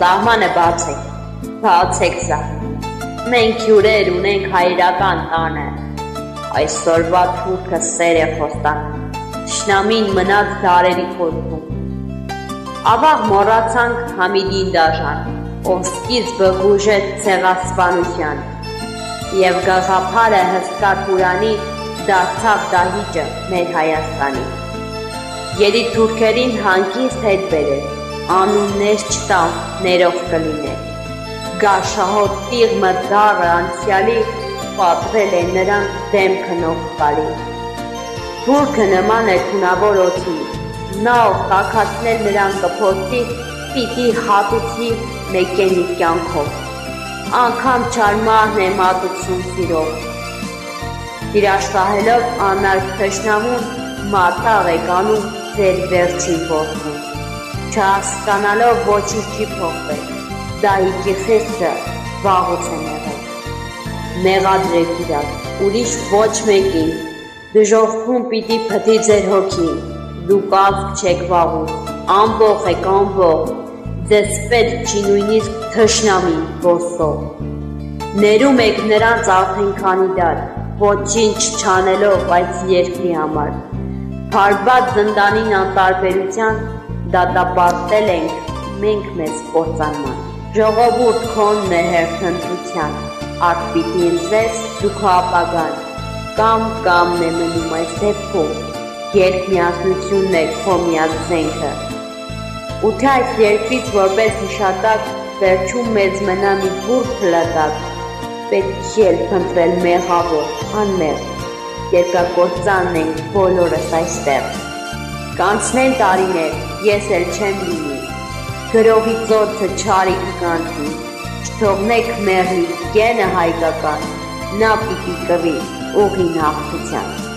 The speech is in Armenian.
Սահմանը բացեք սա։ Մենք հյուրեր ունենք հայրական տանը։ Այսօրվա թուրքը սեր է խոստանում, թշնամին մնաց դարերի խորքում։ Ավաղ մոռացանք Համիդին դաժան, ով սկիզբը գուժեց ցեղասպանության, և գաղափարը հսկա Թուրանի դարձավ դահիճը մեր Հայաստանի։ Ելի թուրքերին հանգիստ հետ բերել, անուններ չտալ ներող կլիներ։ Գարշահոտ տիղմը դառը անցյալի պատրել է նրան դեմ քնող կարի։ Թուրքը նման է թունավոր օդի, նա ով տաքացնել նրան կփորձի, պիտի հատուցի մեկենի կյանքով, անգամ չարմահն է մատուցում սիրով։ Տիրաշխահելով անարգ թշնամուն, մատաղ եք անում ձեր վերջին որդուն։ Չհասկանալով ոչինչ չի փոխվել, դահիճի խիղճը վաղուց է մեղել։ Մեղադրեք իրար, ուրիշ ոչ մեկին, դժոխքում պիտի փթի ձեր հոգին, դուք ազգ չեք վաղուց, ամբոխ եք ամբոխ, ձեզ պետք չի նույնիսկ թշնամին ոսող։ Ներում եք նրանց արդեն քանի դար, ոչինչ չանելով այս երկրի համար։ Փարված զնդանին անտարբերության դատապարտել ենք մենք մեզ կործանման։ Ժողովուրդ քոնն է հերթընտրության, արդ պիտի ընտրես դուք ապագան, կամն է մնում այս դեպքում, երբ միասնությունն է քո միակ զենքը։ Ու թե այս երկրից որպես հիշատակ վերջում մեզ մնա մի բուռ փլատակ, պետք է փնտրել մեղավոր, անմեղ, երկրակործանն ենք բոլորս այստեղ։ Կանցնեն տարիներ, ես էլ չեմ լինի, գրողի ծոցը չարի կկանցնի, չթողնեք մեղրի գենը հայկական, նա պիտի կվի ուղին հաղթության։